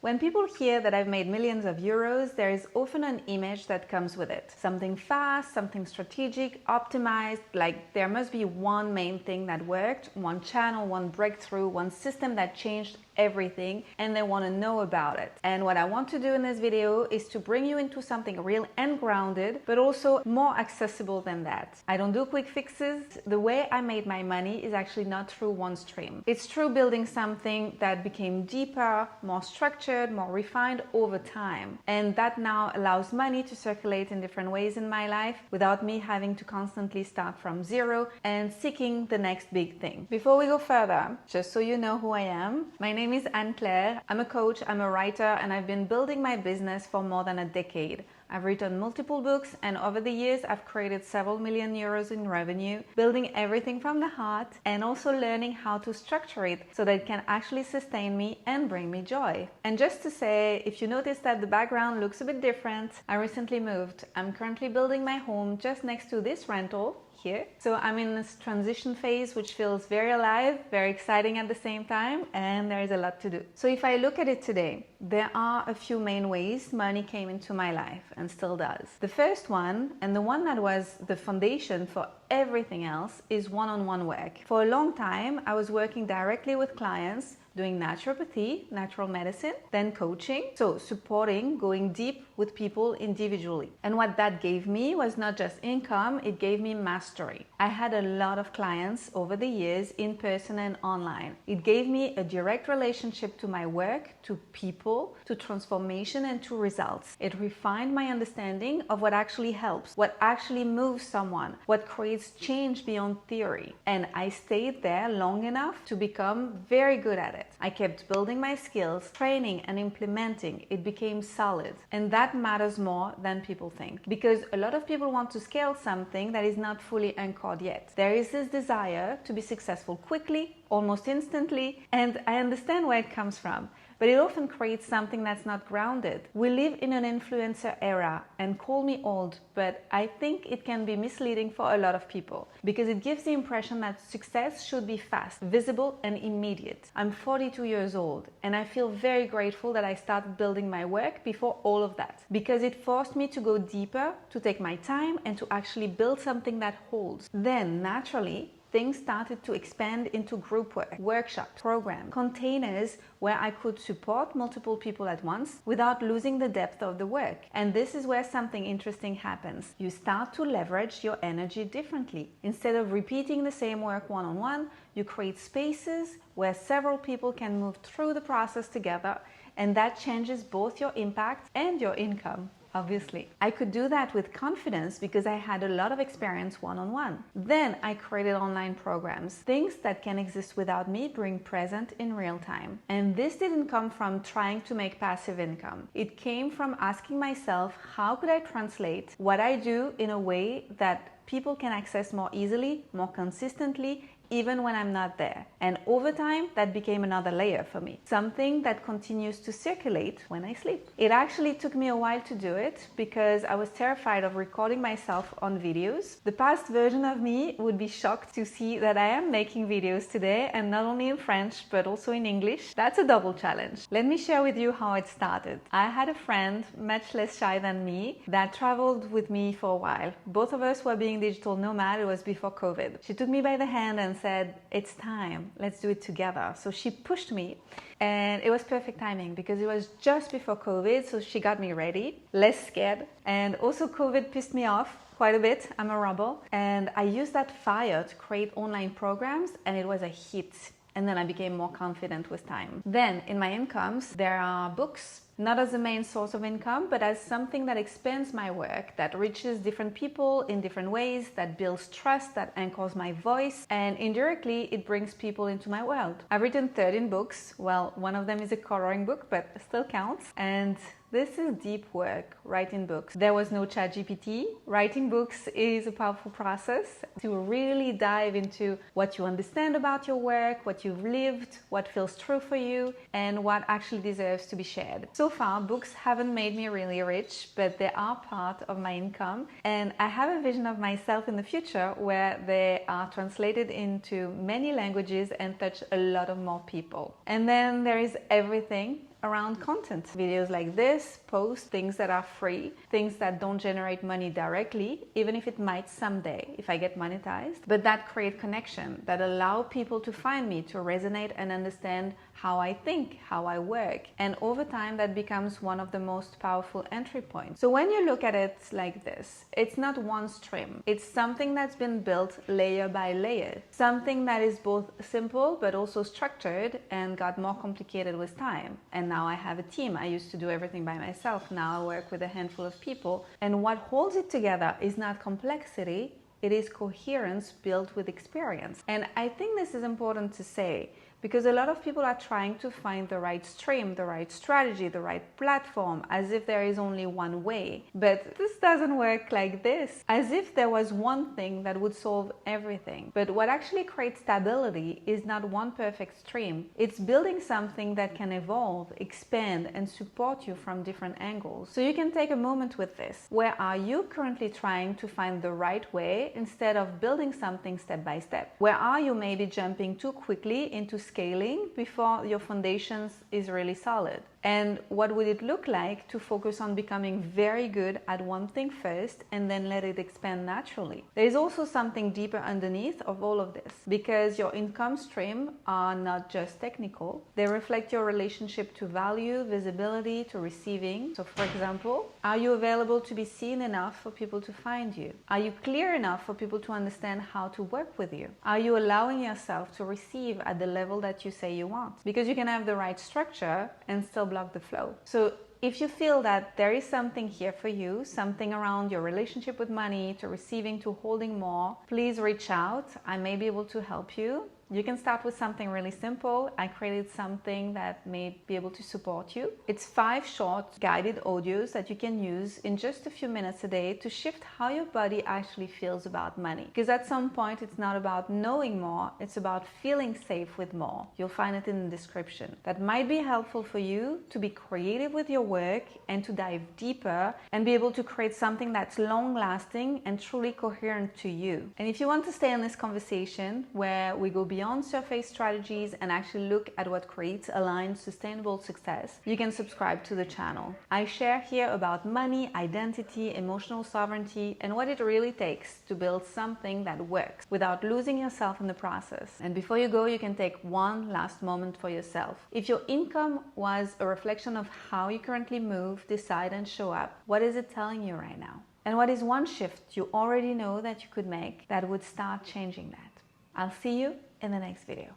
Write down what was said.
When people hear that I've made millions of euros, there is often an image that comes with it. Something fast, something strategic, optimized, like there must be one main thing that worked, one channel, one breakthrough, one system that changed everything, and they want to know about it. And what I want to do in this video is to bring you into something real and grounded, but also more accessible than that. I don't do quick fixes. The way I made my money is actually not through one stream. It's through building something that became deeper, more structured, more refined over time. And that now allows money to circulate in different ways in my life without me having to constantly start from zero and seeking the next big thing. Before we go further, just so you know who I am, my name is Anne-Claire. I'm a coach, I'm a writer, and I've been building my business for more than a decade. I've written multiple books, and over the years I've created several million euros in revenue, building everything from the heart and also learning how to structure it so that it can actually sustain me and bring me joy. And just to say, if you notice that the background looks a bit different, I recently moved. I'm currently building my home just next to this rental here. So I'm in this transition phase, which feels very alive, very exciting at the same time, and there is a lot to do. So if I look at it today, there are a few main ways money came into my life and still does. The first one, and the one that was the foundation for everything else, is one-on-one work. For a long time, I was working directly with clients, doing naturopathy, natural medicine, then coaching, so supporting, going deep with people individually. And what that gave me was not just income, it gave me mastery. I had a lot of clients over the years, in person and online. It gave me a direct relationship to my work, to people, to transformation, and to results. It refined my understanding of what actually helps, what actually moves someone, what creates change beyond theory. And I stayed there long enough to become very good at it. I kept building my skills, training and implementing. It became solid. And that matters more than people think. Because a lot of people want to scale something that is not fully anchored yet. There is this desire to be successful quickly, almost instantly, and I understand where it comes from. But it often creates something that's not grounded. We live in an influencer era, and call me old, but I think it can be misleading for a lot of people because it gives the impression that success should be fast, visible, and immediate. I'm 42 years old, and I feel very grateful that I started building my work before all of that because it forced me to go deeper, to take my time, and to actually build something that holds. Then, naturally, things started to expand into group work, workshops, programs, containers where I could support multiple people at once without losing the depth of the work. And this is where something interesting happens. You start to leverage your energy differently. Instead of repeating the same work one-on-one, you create spaces where several people can move through the process together, and that changes both your impact and your income. Obviously, I could do that with confidence because I had a lot of experience one-on-one. Then I created online programs, things that can exist without me being present in real time. And this didn't come from trying to make passive income. It came from asking myself, how could I translate what I do in a way that people can access more easily, more consistently, even when I'm not there. And over time, that became another layer for me, something that continues to circulate when I sleep. It actually took me a while to do it because I was terrified of recording myself on videos. The past version of me would be shocked to see that I am making videos today, and not only in French, but also in English. That's a double challenge. Let me share with you how it started. I had a friend, much less shy than me, that traveled with me for a while. Both of us were being digital nomad. It was before COVID. She took me by the hand and said, it's time, let's do it together. So she pushed me, and it was perfect timing because it was just before COVID, so she got me ready, less scared. And also COVID pissed me off quite a bit. I'm a rebel, and I used that fire to create online programs, and it was a hit. And then I became more confident with time. Then in my incomes, there are books, not as the main source of income, but as something that expands my work, that reaches different people in different ways, that builds trust, that anchors my voice, and indirectly it brings people into my world. I've written 13 books. Well, one of them is a coloring book, but still counts. And this is deep work, writing books. There was no ChatGPT. Writing books is a powerful process to really dive into what you understand about your work, what you've lived, what feels true for you, and what actually deserves to be shared. So far, books haven't made me really rich, but they are part of my income. And I have a vision of myself in the future where they are translated into many languages and touch a lot of more people. And then there is everything around content. Videos like this, posts, things that are free, things that don't generate money directly, even if it might someday if I get monetized, but that create connection, that allow people to find me, to resonate and understand how I think, how I work. And over time, that becomes one of the most powerful entry points. So when you look at it like this, it's not one stream. It's something that's been built layer by layer. Something that is both simple, but also structured and got more complicated with time. And now I have a team. I used to do everything by myself. Now I work with a handful of people. And what holds it together is not complexity, it is coherence built with experience. And I think this is important to say, because a lot of people are trying to find the right stream, the right strategy, the right platform, as if there is only one way. But this doesn't work like this, as if there was one thing that would solve everything. But what actually creates stability is not one perfect stream. It's building something that can evolve, expand, and support you from different angles. So you can take a moment with this. Where are you currently trying to find the right way instead of building something step by step? Where are you maybe jumping too quickly into scaling before your foundations is really solid? And what would it look like to focus on becoming very good at one thing first and then let it expand naturally? There is also something deeper underneath of all of this, because your income stream are not just technical. They reflect your relationship to value, visibility, to receiving. So for example, are you available to be seen enough for people to find you? Are you clear enough for people to understand how to work with you? Are you allowing yourself to receive at the level that you say you want? Because you can have the right structure and still block the flow. So if you feel that there is something here for you, something around your relationship with money, to receiving, to holding more, please reach out. I may be able to help you. You can start with something really simple. I created something that may be able to support you. It's 5 short guided audios that you can use in just a few minutes a day to shift how your body actually feels about money. Because at some point, it's not about knowing more, it's about feeling safe with more. You'll find it in the description. That might be helpful for you to be creative with your work and to dive deeper and be able to create something that's long lasting and truly coherent to you. And if you want to stay in this conversation where we go beyond surface strategies and actually look at what creates aligned, sustainable success, you can subscribe to the channel. I share here about money, identity, emotional sovereignty, and what it really takes to build something that works without losing yourself in the process. And before you go, you can take one last moment for yourself. If your income was a reflection of how you currently move, decide, and show up, what is it telling you right now? And what is one shift you already know that you could make that would start changing that? I'll see you in the next video.